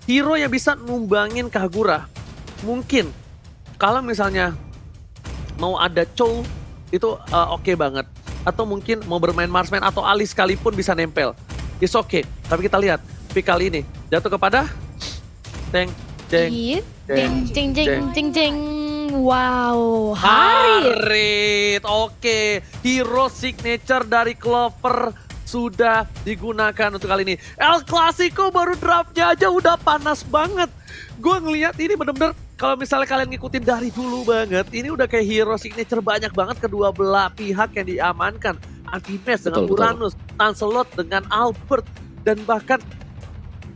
hero yang bisa numbangin Kagura. Mungkin kalau misalnya mau ada Chou itu oke banget. Atau mungkin mau bermain marksman atau Ali sekalipun bisa nempel. It's okay. Tapi kita lihat pick kali ini jatuh kepada Teng Jeng Jeng jeng jeng jeng jeng. Wow, Harit. Oke, hero signature dari Clover sudah digunakan untuk kali ini. El Clasico baru draftnya aja udah panas banget. Gue ngeliat ini bener-bener kalau misalnya kalian ngikutin dari dulu banget, ini udah kayak hero signature banyak banget kedua belah pihak yang diamankan. Antimes dengan Uranus, Lancelot dengan Albert, dan bahkan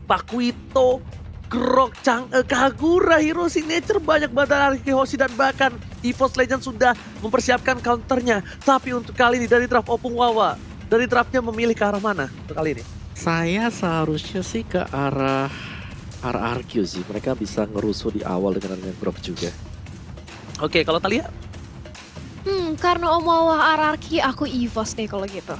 Pakuito, Grok, Kagura, hero signature banyak banget dari Hoshi, dan bahkan EVOS Legends sudah mempersiapkan counternya. Tapi untuk kali ini dari draft Opung Wawa, dari draftnya memilih ke arah mana untuk kali ini? Saya seharusnya sih ke arah RRQ sih. Mereka bisa ngerusuh di awal dengan grab juga. Oke, kalau Thalia? Karena Om Wawa RRQ, aku EVOS deh kalau gitu.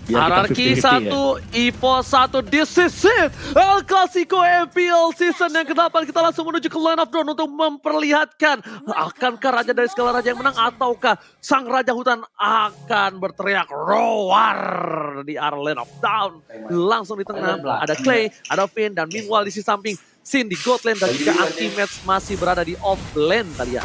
RRQ 1, EVOS 1, this is it! El Clasico MPL season yang ke-8, kita langsung menuju ke line of drone untuk memperlihatkan akankah Raja dari segala Raja yang menang ataukah Sang Raja Hutan akan berteriak roar di arah line of down. Langsung di tengah ada Clay, ada Finn, dan meanwhile di sisi samping Sin di god lane dan juga Anti-Match masih berada di off lane tadi ya.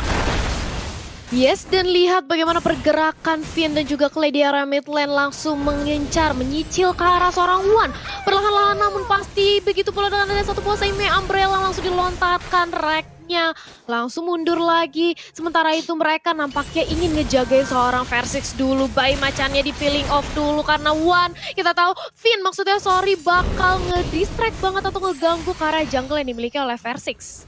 Yes, dan lihat bagaimana pergerakan Finn dan juga Clay di area mid lane langsung mengincar, menyicil ke arah seorang Wan. Perlahan-lahan namun pasti begitu pula dengan ada satu buah Seime Umbrella langsung dilontarkan reknya. Langsung mundur lagi. Sementara itu mereka nampaknya ingin ngejagain seorang Versix dulu. Bayi macannya di peeling off dulu karena Wan. Kita tahu Finn maksudnya bakal ngedistract banget atau ngeganggu ke arah jungle yang dimiliki oleh Versix.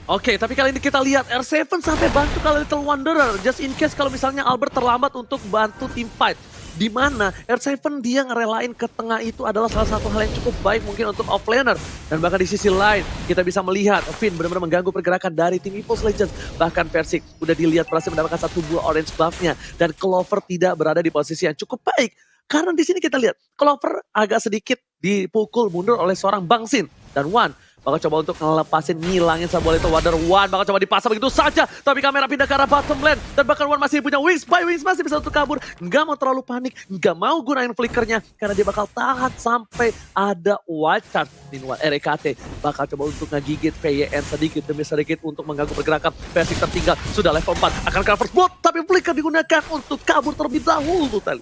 Oke, tapi kali ini kita lihat R7 sampai bantu kalau Little Wanderer. Just in case kalau misalnya Albert terlambat untuk bantu tim fight. Di mana R7 dia ngerelain ke tengah itu adalah salah satu hal yang cukup baik mungkin untuk offlaner. Dan bahkan di sisi lain kita bisa melihat Finn benar-benar mengganggu pergerakan dari tim EVOS Legends. Bahkan Versix udah dilihat berhasil mendapatkan satu buah orange buff-nya. Dan Clover tidak berada di posisi yang cukup baik. Karena di sini kita lihat Clover agak sedikit dipukul mundur oleh seorang Bang Sin. Dan Wan bakal coba untuk ngelepasin, ngilangin sebuah Little Wonder. Wan bakal coba dipasang begitu saja. Tapi kamera pindah ke arah bottom lane. Dan bahkan Wan masih punya wings by wings. Masih bisa untuk kabur. Nggak mau terlalu panik. Nggak mau gunain flickernya. Karena dia bakal tahan sampai ada wild card. Meanwhile RKT bakal coba untuk ngegigit VYN sedikit demi sedikit untuk mengganggu pergerakan. Versix tertinggal. Sudah level 4. Akan cover spot. Tapi flicker digunakan untuk kabur terlebih dahulu tadi.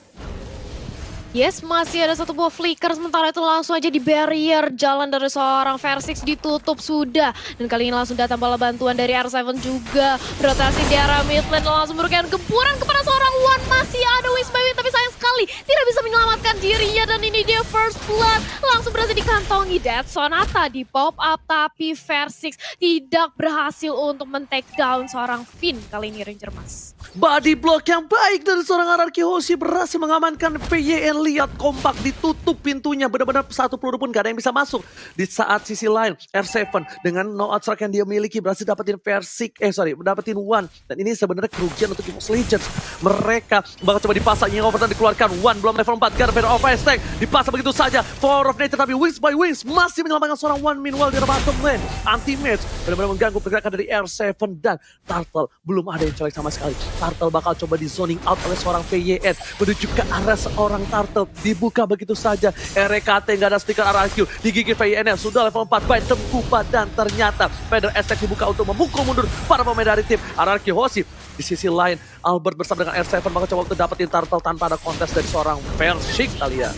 Yes, masih ada satu buah flicker, sementara itu langsung aja di barrier jalan dari seorang Versix ditutup sudah. Dan kali ini langsung datang bala bantuan dari R7 juga. Rotasi di arah mid lane langsung memberikan gempuran kepada seorang Wan. Masih ada wings by wing, tapi sayang sekali tidak bisa menyelamatkan dirinya. Dan ini dia first blood, langsung berhasil dikantongi. Death Sonata di pop up, tapi Versix tidak berhasil untuk men-take down seorang Finn kali ini Ranger Mas. Body block yang baik dari seorang RRQ Hoshi berhasil mengamankan PYN. Lihat kompak ditutup pintunya, benar-benar satu peluru pun gak ada yang bisa masuk. Di saat sisi lain R7 dengan no outstrike yang dia miliki berhasil dapetin dapetin Wan. Dan ini sebenarnya kerugian untuk EVOS Legends. Mereka bakal coba dipasang, yang overtime dikeluarkan. Wan belum level 4, Garden of Ice Tank dipasang begitu saja. Power of Nature, tapi wings by wings masih menyelamatkan seorang Wan. Meanwhile di bottom lane Anti-Match benar-benar mengganggu pergerakan dari R7 dan Turtle belum ada yang colek sama sekali. Turtle bakal coba di zoning out oleh seorang VYN menuju ke arah seorang Turtle. Dibuka begitu saja. RKT nggak ada stiker RRQ. Digigit VYN sudah level 4 by Tengkupa. Dan ternyata Feather Attack dibuka untuk memukul mundur para pemain dari tim RRQ Hoshi. Di sisi lain Albert bersama dengan R7 bakal coba untuk dapetin Turtle tanpa ada kontes dari seorang Versix kali ya.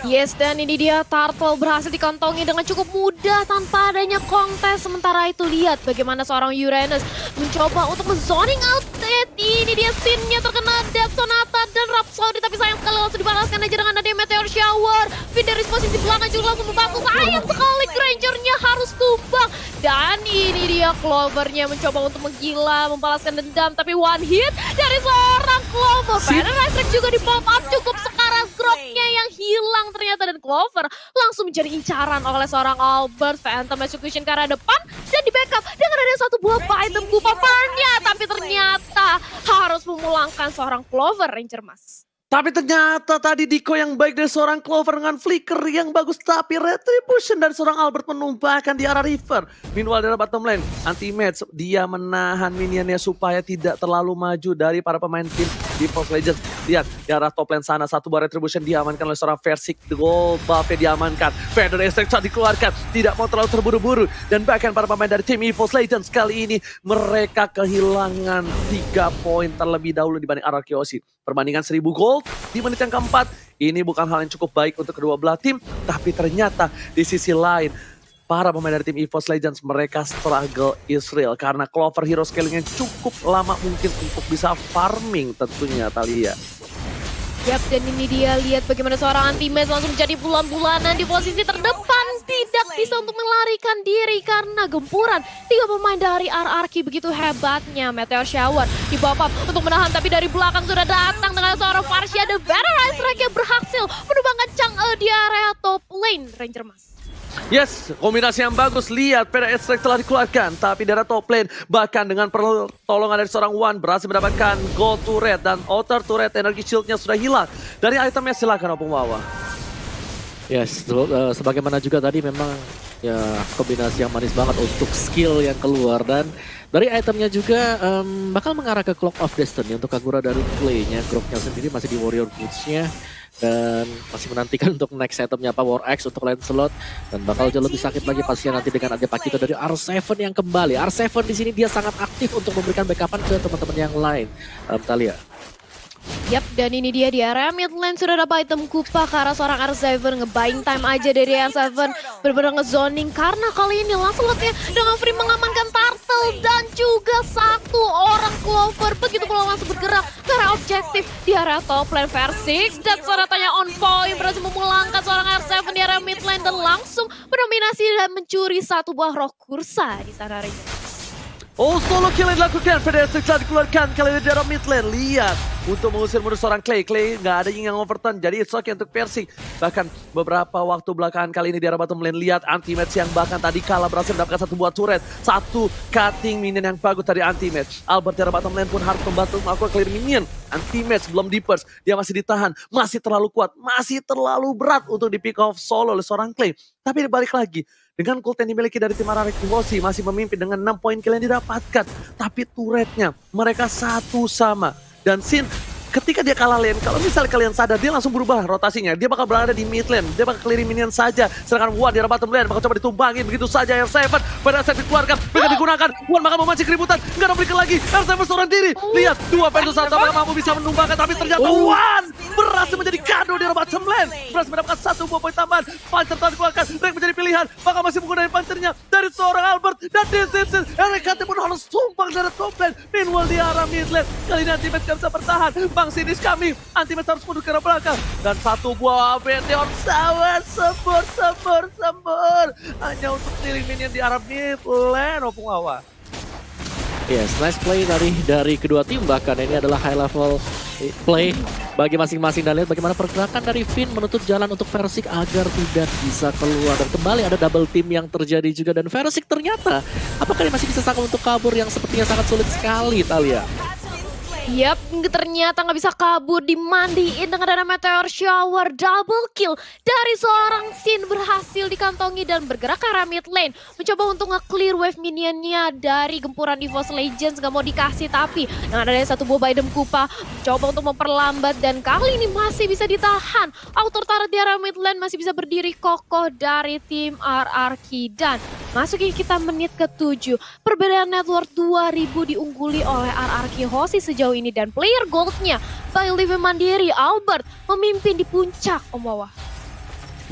Yes, dan ini dia Turtle berhasil dikantongi dengan cukup mudah tanpa adanya kontes. Sementara itu lihat bagaimana seorang Uranus mencoba untuk men-zoning out. Ini dia Sin-nya terkena Death Sonata dan Rhapsody, tapi sayang sekali langsung dibalaskan aja dengan ada Meteor Shower. Finn dari posisi belakang juga langsung membantu. Sayang sekali Granger-nya harus tumbang. Dan ini dia Clover-nya mencoba untuk menggila, membalaskan dendam, tapi one hit dari seorang Clover. Feather Attack juga di pop up, cukup sekarang Grok-nya yang hilang ternyata, dan Clover langsung menjadi incaran oleh seorang Albert. Phantom Execution ke arah depan dan di backup dengan ada satu buah item Kupaparnya, tapi ternyata harus memulangkan seorang Clover Ranger Mas. Tapi ternyata tadi Diko yang baik dari seorang Clover dengan flicker yang bagus. Tapi retribution dari seorang Albert menumpahkan di arah River. Meanwhile dari bottom lane, anti-match dia menahan minionnya supaya tidak terlalu maju dari para pemain tim EVOS Legends. Lihat di arah top lane sana, satu buah retribution diamankan oleh seorang Versik. Gold buff-nya diamankan. Feather Extract dikeluarkan, tidak mau terlalu terburu-buru. Dan bahkan para pemain dari tim EVOS Legends kali ini mereka kehilangan 3 poin terlebih dahulu dibanding RRQ Osi. Perbandingan 1000 gold di menit yang keempat, ini bukan hal yang cukup baik untuk kedua belah tim, tapi ternyata di sisi lain, para pemain dari tim EVOS Legends mereka struggle Israel karena Clover hero scalingnya cukup lama mungkin untuk bisa farming tentunya Thalia. Yap, dan ini dia lihat bagaimana seorang anti-match langsung jadi bulan-bulanan di posisi terdepan. Tidak bisa untuk melarikan diri karena gempuran 3 pemain dari RRQ begitu hebatnya. Meteor Shower di bawah untuk menahan, tapi dari belakang sudah datang dengan seorang Varsha. The Better Ice Strike berhasil menumbangkan Chang'e di area top lane. Ranger Mas. Yes, kombinasi yang bagus. Lihat, Feather Extract telah dikeluarkan. Tapi dari top lane, bahkan dengan pertolongan dari seorang Wan, berhasil mendapatkan gold turret. Dan outer turret energi shieldnya sudah hilang. Dari itemnya silakan Opung Wawa. Yes, sebagaimana juga tadi memang ya kombinasi yang manis banget untuk skill yang keluar. Dan dari itemnya juga bakal mengarah ke Clock of Destiny untuk Kagura dari play-nya. Groknya sendiri masih di Warrior Boots-nya. Dan masih menantikan untuk next itemnya apa War X untuk Lancelot, dan bakal jauh lebih sakit lagi pastinya nanti dengan ada Pakito dari R7 yang kembali. R7 di sini dia sangat aktif untuk memberikan backupan ke teman-teman yang lain. Thalia. Yap, dan ini dia di area mid lane sudah dapat item Kupa ke arah seorang R7. Nge-buying time aja dari R7. Benar-benar nge-zoning karena kali ini Lancelotnya dengan free mengamankan Turtle dan juga satu orang Clover. Begitu pula langsung bergerak ke arah objektif di area top lane. Versik dan Soratanya on point berhasil memulangkan seorang R7 di area mid lane dan langsung mendominasi dan mencuri satu buah roh kursa di sana. Oh, solo kill yang dilakukan. Feather Extract telah dikeluarkan kali ini dari mid lane. Lihat, untuk mengusir mundur seorang Clay. Clay nggak ada yang overturn, jadi it's okay untuk Versik. Bahkan beberapa waktu belakangan kali ini di arah bottom lane, lihat anti-match yang bahkan tadi kalah berhasil mendapatkan satu buah turret. Satu cutting minion yang bagus dari anti-match. Albert di arah bottom lane pun harus membantu melakukan clear minion. Anti-match belum di-burst, dia masih ditahan. Masih terlalu kuat, masih terlalu berat untuk di-pick off solo oleh seorang Clay. Tapi balik lagi, dengan ult yang dimiliki dari tim RRQ Osi masih memimpin dengan 6 poin kill yang didapatkan. Tapi turretnya mereka satu sama. Dan Sin ketika dia kalah lane, kalau misalnya kalian sadar, dia langsung berubah rotasinya. Dia bakal berada di mid lane, dia bakal clear minion saja. Sedangkan Wan di arah bottom lane bakal coba ditumbangin begitu saja. R7 pada saat dikeluarkan, mereka digunakan. Wan bakal memancing keributan, nggak ada berikan lagi. R7 seorang diri, lihat 2 versus 1 apakah mampu bisa menumbangkan. Tapi ternyata Wan berhasil menjadi kado di arah bottom lane. Berhasil mendapatkan satu buah poin tambahan. Pancer telah dikeluarkan, Rek menjadi pilihan. Bakal masih menggunakan pancernya dari seorang Albert. Dan Disipsin, RKT pun harus tumpang dari top lane. Meanwhile di arah mid lane, kali ini Antimatch gak bisa bertahan. Bang Sinis kami, Antimatch harus mundur ke arah belakang. Dan satu buah Meteor Shower, sembur. Hanya untuk stealing minion di arah mid lane, Opung Wawa. Yes, nice play dari kedua tim, bahkan ini adalah high level play bagi masing-masing. Dan lihat bagaimana pergerakan dari Finn menutup jalan untuk Versik agar tidak bisa keluar. Dan kembali ada double team yang terjadi juga, dan Versik ternyata apakah dia masih bisa sanggup untuk kabur yang sepertinya sangat sulit sekali, Thalia. Yap, ternyata nggak bisa kabur, dimandiin dengan ada Meteor Shower. Double kill dari seorang Sin berhasil dikantongi dan bergerak ke arah mid lane. Mencoba untuk nge-clear wave minionnya dari gempuran EVOS Legends. Gak mau dikasih, tapi dengan adanya satu buah item Kupa mencoba untuk memperlambat. Dan kali ini masih bisa ditahan. Outer turret di area mid lane masih bisa berdiri kokoh dari tim RRQ. Dan masukin kita menit ke-7. Perbedaan network 2000 diungguli oleh RRQ Hoshi sejauh ini, dan player goldnya by Live Mandiri Albert memimpin di puncak, Om Wawa.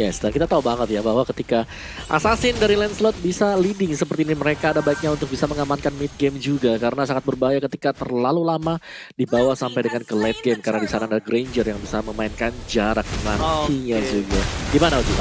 Yes, dan kita tahu banget ya bahwa ketika Assassin dari Lancelot bisa leading seperti ini, mereka ada baiknya untuk bisa mengamankan mid game juga, karena sangat berbahaya ketika terlalu lama dibawa sampai dengan ke late game, karena di sana ada Granger yang bisa memainkan jarak nantinya juga. Gimana Oji?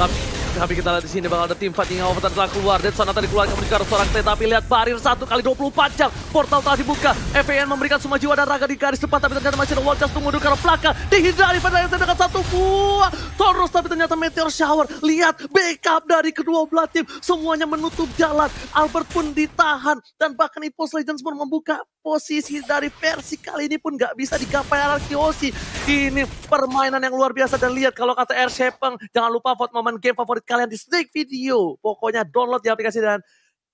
Tapi kita lihat di sini bakal ada tim fighting yang overtime telah keluar. Dead Zone tadi keluar menuju ke arah seorang T, tapi lihat barir 1 kali 24 jam. Portal telah dibuka. FVN memberikan semua jiwa dan raga di garis depan, tapi ternyata masih ada wall just tunggu ke arah belakang. Dihindari pada dengan satu buah Taurus, tapi ternyata Meteor Shower. Lihat backup dari kedua belah tim, semuanya menutup jalan. Albert pun ditahan, dan bahkan EVOS Legends pun membuka posisi dari versi kali ini pun nggak bisa digapai Arkeosi. Ini permainan yang luar biasa, dan lihat kalau kata R7, jangan lupa vote momen game favorit kalian di Snake Video. Pokoknya download di aplikasi dan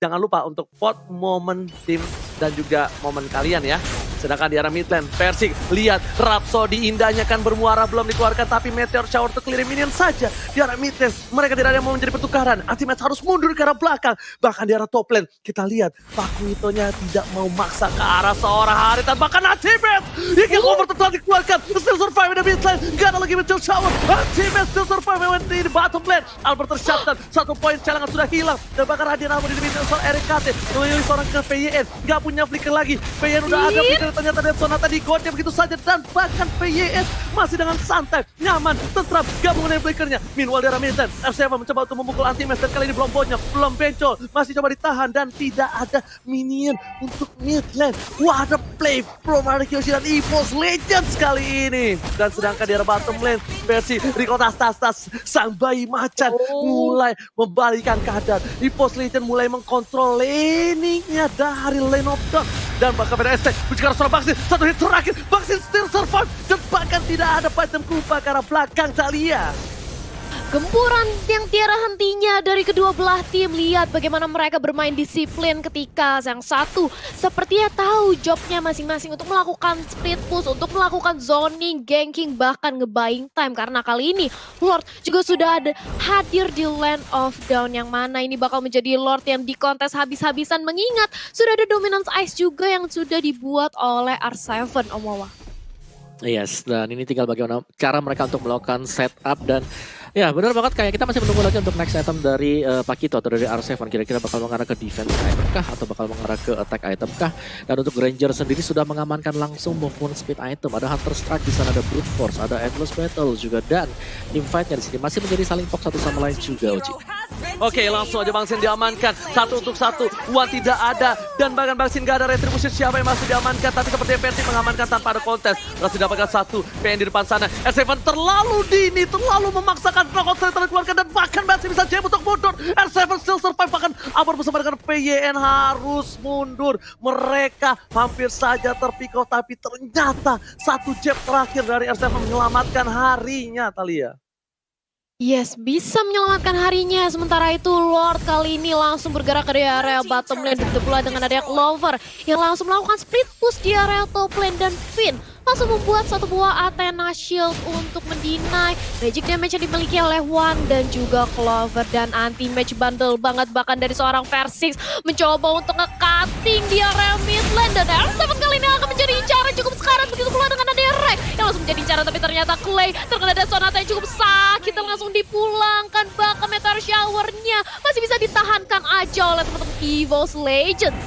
jangan lupa untuk vote momen tim dan juga momen kalian ya. Sedangkan di arah mid lane, Persik, lihat Rhapsody indahnya kan bermuara belum dikeluarkan, tapi Meteor Shower untuk clear minion saja. Di arah mid lane, mereka tidak ada yang mau menjadi pertukaran. Ultimate harus mundur ke arah belakang. Bahkan di arah top lane, kita lihat Pakuitonya tidak mau maksa ke arah seorang Haritan. Bahkan Ultimate, yang over telah dikeluarkan. Still survive di mid lane, gak ada lagi Meteor Shower. Ultimate still survive di bottom lane. Albert tershutdown, 1 poin cadangan sudah hilang. Dan bahkan Radiant Armor di mid lane soal RKT. Melalui seorang ke PYN, gak punya flicker lagi. PYN udah ada flicker, ternyata Dead Sonata digodnya begitu saja, dan bahkan PYS masih dengan santai, nyaman, tentram, gabungan dengan flickernya. Meanwhile di arah mid lane, R7 mencoba untuk memukul anti-match, dan kali ini belum bonyok, belum bencol, masih coba ditahan, dan tidak ada minion untuk mid lane. Wah, ada play from Arkeosi dan EVOS Legends kali ini. Dan sedangkan di arah bottom lane, versi Rico Tas sang bayi macan mulai membalikan keadaan. EVOS Legends mulai mengkontrol laningnya dari lane of dawn. Dan bahkan pada ST, bicara soal Baksin, 1 hit terakhir, Baksin still survive, dan bahkan tidak ada Python Kupa ke arah belakang Thalia. Gempuran yang tiada hentinya dari kedua belah tim. Lihat bagaimana mereka bermain disiplin ketika yang satu sepertinya tahu jobnya masing-masing untuk melakukan split push, untuk melakukan zoning, ganking, bahkan nge-buying time. Karena kali ini Lord juga sudah ada hadir di Land of Dawn, yang mana ini bakal menjadi Lord yang dikontes habis-habisan, mengingat sudah ada Dominance Ice juga yang sudah dibuat oleh R7, Om Wawa. Yes, dan ini tinggal bagaimana cara mereka untuk melakukan setup, dan ya benar banget, kayak kita masih menunggu lagi untuk next item dari Pakito atau dari R7. Kira-kira bakal mengarah ke defense item kah atau bakal mengarah ke attack item kah? Dan untuk Ranger sendiri sudah mengamankan langsung movement speed item. Ada Hunter Strike di sana, ada Brute Force, ada Endless Battle juga, dan teamfight-nya di sini masih menjadi saling fokus satu sama lain juga, Uji. Oke, langsung aja Bangsin diamankan, 1 untuk 1, Wan tidak ada, dan bahkan Bangsin gak ada retribusi siapa yang masih diamankan, tapi seperti Persi mengamankan tanpa ada kontes. Masih dapatkan 1 PN di depan sana. R7 terlalu dini, terlalu memaksakan kontes dikeluarkan, dan bahkan masih bisa jam untuk mundur. R7 still survive, bahkan Abor bersama dengan PYN harus mundur. Mereka hampir saja terpikau, tapi ternyata 1 jab terakhir dari R7 menyelamatkan harinya, Thalia. Yes, bisa menyelamatkan harinya. Sementara itu Lord kali ini langsung bergerak ke area bottom lane. Begitu pula dengan adanya Clover yang langsung melakukan split push di area top lane, dan Finn langsung membuat 1 buah Athena Shield untuk mendinai magic damage yang dimiliki oleh Wan dan juga Clover. Dan anti-match bundle banget bahkan dari seorang Versix mencoba untuk nge-cutting di area mid lane, dan R7 kali ini akan menjadi incaran cukup sekarat. Begitu pula dengan adanya Ray yang langsung menjadi incaran, tapi ternyata Clay terkena Dead Sonata yang cukup sakit dan langsung dipulangkan. Bahkan Meteor Shower-nya masih bisa ditahankan aja oleh teman-teman EVOS Legends.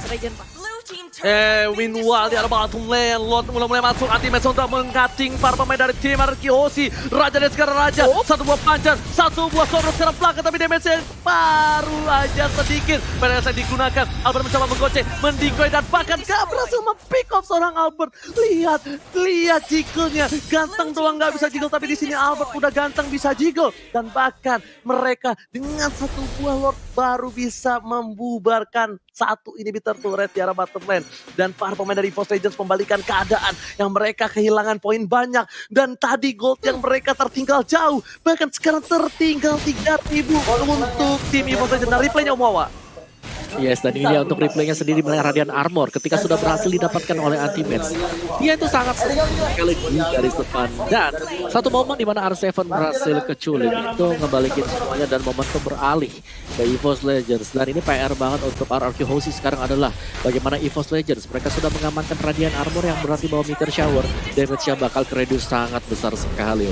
Meanwhile di arah bottom lane, Lord mulai masuk anti-match untuk meng-cutting para pemain dari tim Arkeosi. Raja dan sekarang Raja, 1 buah pancar, 1 buah sorot sekarang belakang, tapi damage-nya baru aja sedikit. Pada saat digunakan, Albert mencoba menggocek, mendikoy, dan bahkan gak berhasil mempick off seorang Albert. Lihat jiggle-nya, ganteng doang gak bisa jiggle, tapi di sini Albert udah ganteng bisa jiggle. Dan bahkan mereka dengan 1 buah Lord baru bisa membubarkan 1 inhibitor turret di arah bottom lane. Dan para pemain dari EVOS Legends membalikan keadaan yang mereka kehilangan poin banyak. Dan tadi gold yang mereka tertinggal jauh, bahkan sekarang tertinggal 3.000 untuk tim EVOS Legends. Nah, replaynya Om Wawa. Yes, dan ini dia untuk replaynya sendiri mengenai Radiant Armor ketika sudah berhasil didapatkan oleh Anti-Match. Dia itu sangat sekali dari depan, dan 1 momen di mana R7 berhasil keculik itu ngebalikin semuanya, dan momentum beralih ke EVOS Legends. Dan ini PR banget untuk Arkeosi sekarang adalah bagaimana EVOS Legends mereka sudah mengamankan Radiant Armor yang berarti bahwa Meteor Shower damage-nya bakal reduce sangat besar sekali.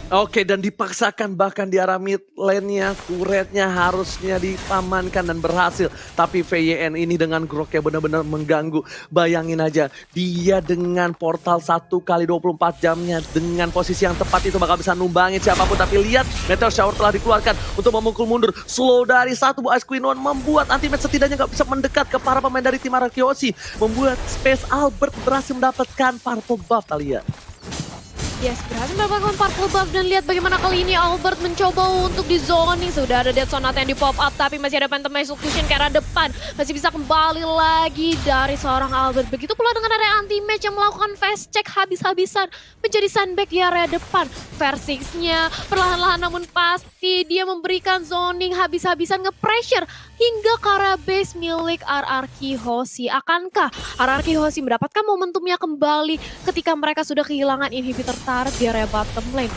Oke, dan dipaksakan bahkan di arah mid lane-nya, turretnya harusnya dipamankan dan berhasil. Tapi VYN ini dengan groknya benar-benar mengganggu. Bayangin aja, dia dengan portal 1 kali 24 jamnya, dengan posisi yang tepat itu bakal bisa numbangin siapapun. Tapi lihat, Meteor Shower telah dikeluarkan untuk memukul mundur. Slow dari 1 buah Ice Queen One membuat anti-match setidaknya gak bisa mendekat ke para pemain dari tim Arkeosi. Membuat Space Albert berhasil mendapatkan purple buff, Thalia. Yes, berhasil mendapatkan particle buff dan lihat bagaimana kali ini Albert mencoba untuk di zoning. Sudah ada Death Sonata yang di pop up tapi masih ada Phantom Execution ke arah depan. Masih bisa kembali lagi dari seorang Albert. Begitu pula dengan area anti-match yang melakukan fast check habis-habisan menjadi sandbag di area depan. Versixnya perlahan-lahan namun pasti dia memberikan zoning habis-habisan nge-pressure hingga ke arah base milik RRQ Hoshi. Akankah RRQ Hoshi mendapatkan momentumnya kembali ketika mereka sudah kehilangan inhibitor turret di area bottom lane?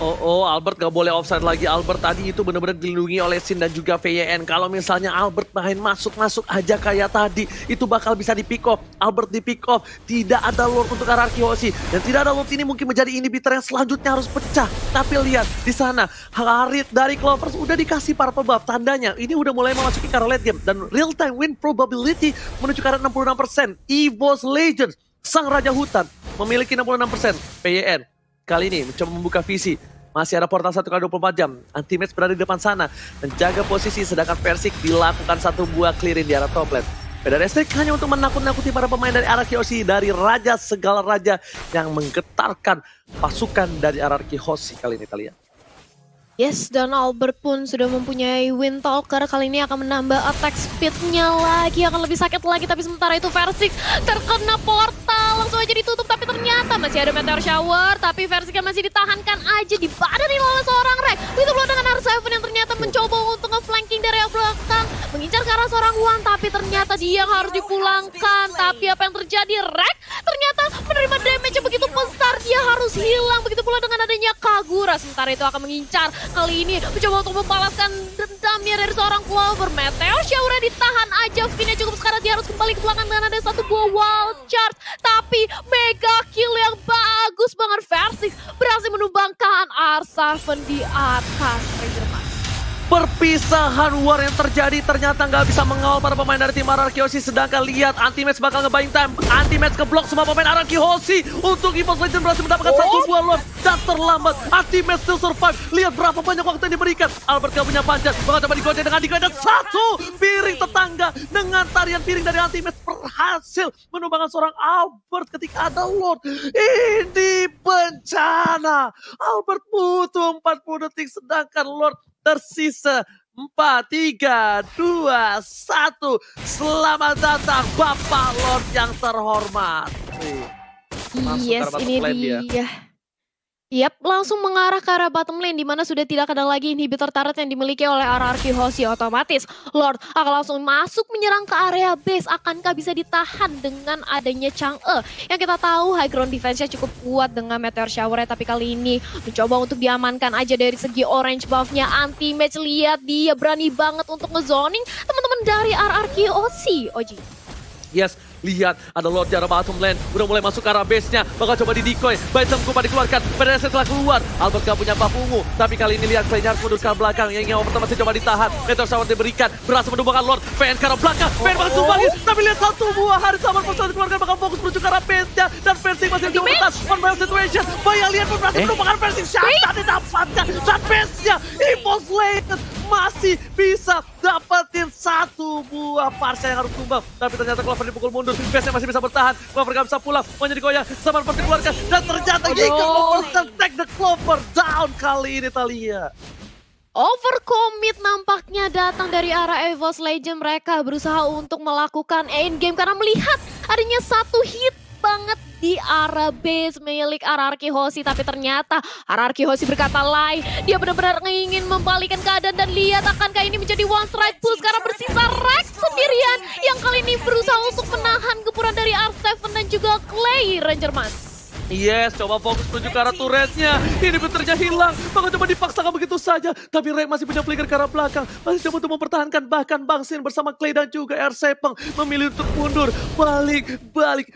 Oh, Albert gak boleh offside lagi. Albert tadi itu benar-benar dilindungi oleh Sin dan juga VYN. Kalau misalnya Albert main masuk-masuk aja kayak tadi, itu bakal bisa di pick off. Albert di pick off, tidak ada Lord untuk RRQ Hoshi. Dan tidak ada Lord ini mungkin menjadi inhibitor yang selanjutnya harus pecah. Tapi lihat di sana, Harit dari Clovers udah dikasih purple buff. Tandanya ini udah mulai memasuki ke arah late game. Dan real time win probability menuju ke arah 66%. EVOS Legends, sang raja hutan, memiliki 66%. VYN kali ini mencoba membuka visi. Masih ada portal 1x24 jam. Anti-match berada di depan sana. Menjaga posisi sedangkan Versix dilakukan satu buah clearing di arah top lane. Beda Restrik hanya untuk menakut-nakuti para pemain dari RRQ Hoshi. Dari raja segala raja yang menggetarkan pasukan dari RRQ Hoshi kali ini kalian. Yes, dan Albert pun sudah mempunyai Windtalker. Kali ini akan menambah attack speed-nya lagi, akan lebih sakit lagi. Tapi sementara itu Versix terkena portal, langsung aja ditutup. Tapi ternyata masih ada Meteor Shower. Tapi Versix kan masih ditahankan aja, dibadanin oleh seorang Rek. Itu belum dengan R7 yang ternyata mencoba untuk nge-flanking dari belakang. Mengincar ke arah seorang Wan, tapi ternyata dia yang harus dipulangkan. Tapi apa yang terjadi? Rek ternyata menerima damage yang begitu besar, dia harus hilang. Begitu pula dengan adanya Kagura. Sementara itu akan mengincar. Kali ini mencoba untuk membalaskan dendamnya dari seorang Clover. Meteor Shower ditahan aja. Finnya cukup sekarang dia harus kembali ke belakang dengan ada satu buah wild charge. Tapi mega kill yang bagus banget. Versix berhasil menumbangkan R7 di atas Ranger Mas. Perpisahan war yang terjadi ternyata nggak bisa mengawal para pemain dari tim RRQ Hoshi. Sedangkan lihat anti-match bakal nge-buying time. Anti-match ke-block semua pemain RRQ Hoshi. Untuk EVOS Legends berhasil mendapatkan satu buah Lord. Dan terlambat. Anti-match still survive. Lihat berapa banyak waktu yang diberikan. Albert gak punya panjat. Bakal coba digonceng dengan dan satu piring tetangga. Dengan tarian piring dari anti-match berhasil menumbangkan seorang Albert ketika ada Lord. Ini bencana. Albert butuh 40 detik sedangkan Lord tersisa 4, 3, 2, 1. Selamat datang Bapak Lord yang terhormat. Yes, ini dia. Yap, langsung mengarah ke arah bottom lane di mana sudah tidak ada lagi inhibitor turret yang dimiliki oleh RRQ Hoshi. Otomatis Lord akan langsung masuk menyerang ke area base. Akankah bisa ditahan dengan adanya Chang'e? Yang kita tahu high ground defense-nya cukup kuat dengan Meteor Shower, tapi kali ini mencoba untuk diamankan aja dari segi orange buff-nya. Anti-match, lihat dia berani banget untuk ngezoning teman-teman dari RRQ Hoshi. Oji. Yes, lihat ada Lord di arah bottom lane. Udah mulai masuk ke arah base-nya. Bakal coba di decoy. Bajam Kupa dikeluarkan. PDS telah keluar. Albert gak punya buff ungu. Tapi kali ini lihat Vayne harus mundur ke belakang. Yang ingin pertama masih coba ditahan. Meteor Shower diberikan. Berhasil menumbangkan Lord. Vayne ke arah belakang. Vayne bakal tumbangin. Tapi lihat satu buah Harit sama Persona dikeluarkan. Bakal fokus menuju ke arah base-nya. Dan Versix masih mencoba bertahan. One battle situation. Bayang lihat berhasil menumbangkan Versix. Shutdown didapatkan. Saat base-nya. EVOS Legends masih bisa dapetin satu buah Parsha yang harus tumbang. Tapi ternyata Clover dipukul mundur. Base-nya masih bisa bertahan. Clover gak bisa pulang. Mau jadi goyang. Sabar pasti keluarkan. Dan ternyata Giga take the Clover down kali ini Thalia. Overcommit nampaknya datang dari arah EVOS Legends. Mereka berusaha untuk melakukan endgame karena melihat adanya satu hit banget di arah base milik RRQ Hoshi. Tapi ternyata RRQ Hoshi berkata lain. Dia benar-benar ingin membalikkan keadaan dan lihat akankah ini menjadi one strike push karena bersisa Rex sendirian yang kali ini berusaha untuk menahan gempuran dari R7 dan juga Clay Ranger Mas. Yes, coba fokus menuju ke arah turretnya. Ini beternya hilang. Maka coba dipaksakan begitu saja. Tapi Rek masih punya flicker ke arah belakang. Masih coba untuk mempertahankan. Bahkan Bang Sin bersama Clay dan juga R7 memilih untuk mundur. Balik.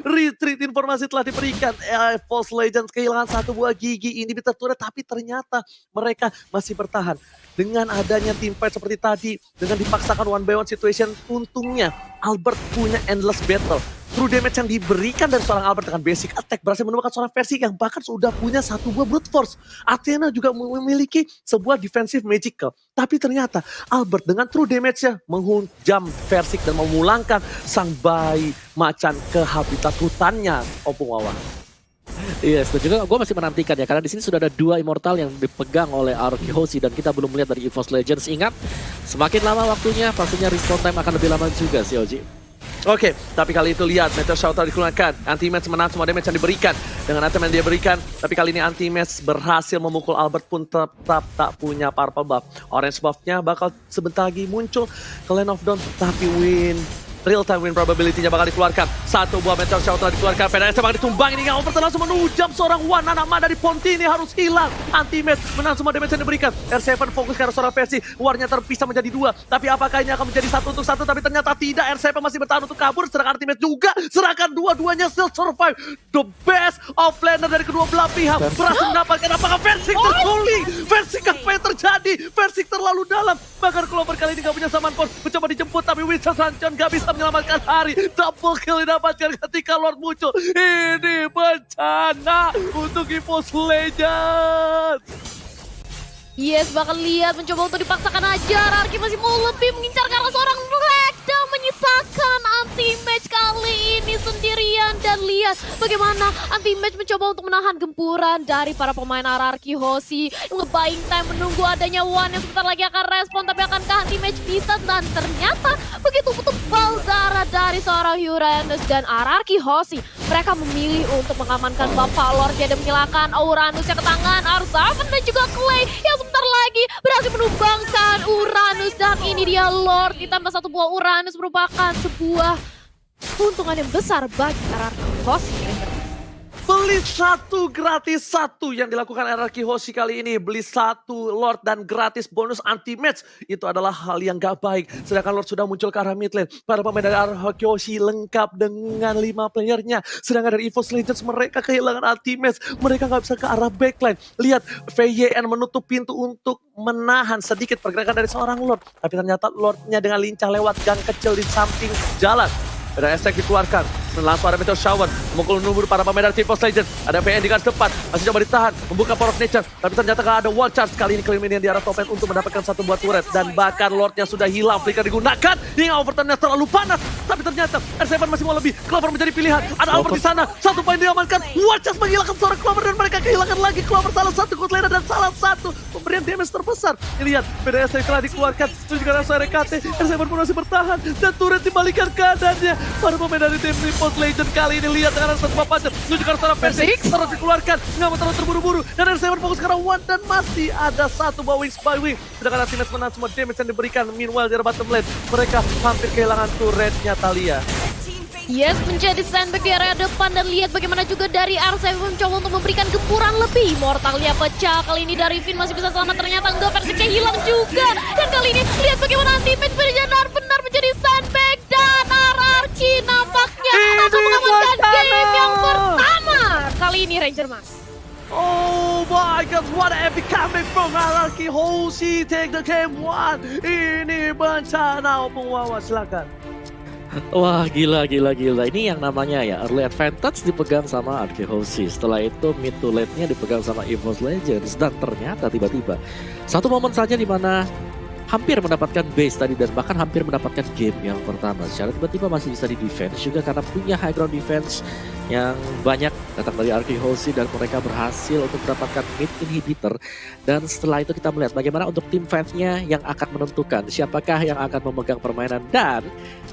Retreat informasi telah diberikan. EVOS Legends kehilangan satu buah gigi inhibitor turret. Tapi ternyata mereka masih bertahan. Dengan adanya team fight seperti tadi. Dengan dipaksakan one by one situation. Untungnya Albert punya endless battle. True damage yang diberikan dari seorang Albert dengan basic attack berhasil menemukan seorang Versix yang bahkan sudah punya satu buah brute force. Athena juga memiliki sebuah defensive magical. Tapi ternyata Albert dengan true damage-nya menghujam Versix dan memulangkan sang bayi macan ke habitat hutannya, Opung Wawan. Yes, dan juga gue masih menantikan ya, karena di sini sudah ada 2 Immortal yang dipegang oleh Arky Hoshi dan kita belum melihat dari EVOS Legends. Ingat, semakin lama waktunya, pastinya respawn time akan lebih lama juga sih Oji. Oke, tapi kali itu lihat Meteor Shower dikeluarkan. Anti-Match menang semua damage yang diberikan. Dengan item yang dia berikan, tapi kali ini Anti-Match berhasil memukul Albert pun tetap tak punya purple buff. Orange buff-nya bakal sebentar lagi muncul ke Land of Dawn, tapi real time win probability-nya bakal dikeluarkan. Satu buah Meteor Shower telah dikeluarkan. PDS bakal ditumbang ini. Overton langsung menujam seorang Wan. Anak Ma dari Ponti ini harus hilang. Anti-Match menang semua damage yang diberikan. R7 fokus ke arah seorang versi. Warnya terpisah menjadi 2. Tapi apakah ini akan menjadi 1 untuk 1? Tapi ternyata tidak. R7 masih bertahan untuk kabur. Sedangkan Anti-Match juga. Sedangkan dua-duanya still survive. The best of laner dari kedua belah pihak. Berhasil mendapatkan apakah Versik tersuling. Versik apa yang terjadi? Versik terlalu dalam. Bahkan Clover kali ini gak punya saman pos. Mencoba dijemput tapi Witcher Sancheon gak bisa menyelamatkan hari. Double kill didapatkan ketika Lord muncul. Ini bencana untuk EVOS Legends. Yes, bakal lihat mencoba untuk dipaksakan aja. Arky masih mau lebih mengincar karena seorang Ragdoll menyisakan Anti-Match kali ini sendirian. Dan lihat bagaimana Anti-Match mencoba untuk menahan gempuran dari para pemain Arky Hoshi. Nge-buying time menunggu adanya One yang sebentar lagi akan respon. Tapi akankah Anti-Match bisa? Dan ternyata begitu tebal darah dari seorang Uranus dan Arky Hoshi. Mereka memilih untuk mengamankan Bapak Lordnya dan menghilangkan Uranusnya ke tangan Arsavan dan juga Clay yang sebentar lagi berhasil menumbangkan Uranus. Dan ini dia Lord ditambah 1 buah Uranus merupakan sebuah keuntungan yang besar bagi Arky Hoshi. Beli 1 gratis 1 yang dilakukan Arky Hoshi kali ini. Beli 1 Lord dan gratis bonus Anti-Match. Itu adalah hal yang gak baik. Sedangkan Lord sudah muncul ke arah mid lane. Para pemain dari Arky Hoshi lengkap dengan 5 playernya. Sedangkan dari EVOS Legends mereka kehilangan Anti-Match. Mereka gak bisa ke arah backline. Lihat VYN menutup pintu untuk menahan sedikit pergerakan dari seorang Lord. Tapi ternyata Lordnya dengan lincah lewat gang kecil di samping jalan. Ada Estek dikeluarkan, langsung ada Meteor Shower, memukul nubur para pemain dari EVOS Legends. Ada PN di garis depan, masih coba ditahan, membuka Power of Nature. Tapi ternyata gak ada wall charge, kali ini Clean di arah top lane untuk mendapatkan 1 buah turret. Dan bahkan Lordnya sudah hilang, Flicker digunakan, hingga Overtonnya terlalu panas. Tapi ternyata R7 masih mau lebih, Clover menjadi pilihan. Ada Albert di sana, 1 poin diamankan, wall charge menghilangkan seorang Clover dan mereka kehilangan lagi Clover. Salah satu good laner dan salah satu pemberian damage terbesar. Lihat, PDS telah dikeluarkan, itu juga langsung RKT, R7 pun masih bertahan, dan turret dibalikan keadaannya. Para pemain dari tim EVOS Legends kali ini lihat dengan satu papan menunjukkan seorang versi terus dikeluarkan, nggak mau terlalu terburu-buru dan R7 fokus ke arah One dan masih ada 1 buah Wings by Wing. Sedangkan Anti-Match menang semua damage yang diberikan. Meanwhile di bottom lane mereka hampir kehilangan turretnya Thalia. Yes, menjadi sandbag di area depan dan lihat bagaimana juga dari R7 mencoba untuk memberikan gempuran lebih. Mortalnya pecah, kali ini dari Finn masih bisa selamat, ternyata enggak, Versiknya hilang juga. Dan kali ini lihat bagaimana Anti-Match benar-benar menjadi sandbag dan RRQ nampaknya akan mengamankan game yang pertama. Kali ini Ranger Mas. Oh my god, what an epic comeback from Arky Hoshi. Take the game 1. Ini bencana. Opung Wawa, silakan. Wah, gila. Ini yang namanya ya early advantage dipegang sama Arky Hoshi. Setelah itu mid to late-nya dipegang sama EVOS Legends. Dan ternyata tiba-tiba satu momen saja di mana hampir mendapatkan base tadi dan bahkan hampir mendapatkan game yang pertama. Secara tiba-tiba masih bisa di defense juga karena punya high ground defense yang banyak datang dari Arky Hoshi dan mereka berhasil untuk mendapatkan mid inhibitor. Dan setelah itu kita melihat bagaimana untuk tim fight-nya yang akan menentukan siapakah yang akan memegang permainan. Dan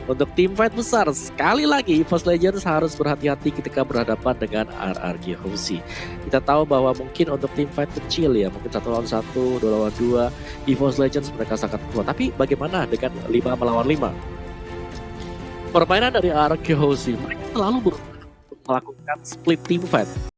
untuk tim fight besar sekali lagi EVOS Legends harus berhati-hati ketika berhadapan dengan Arky Hoshi. Kita tahu bahwa mungkin untuk tim fight kecil ya, mungkin 1 lawan 1, 2 lawan 2, EVOS Legends mereka sangat kuat. Tapi bagaimana dengan 5 melawan 5? Permainan dari Arky Hoshi mereka selalu melakukan split team fight.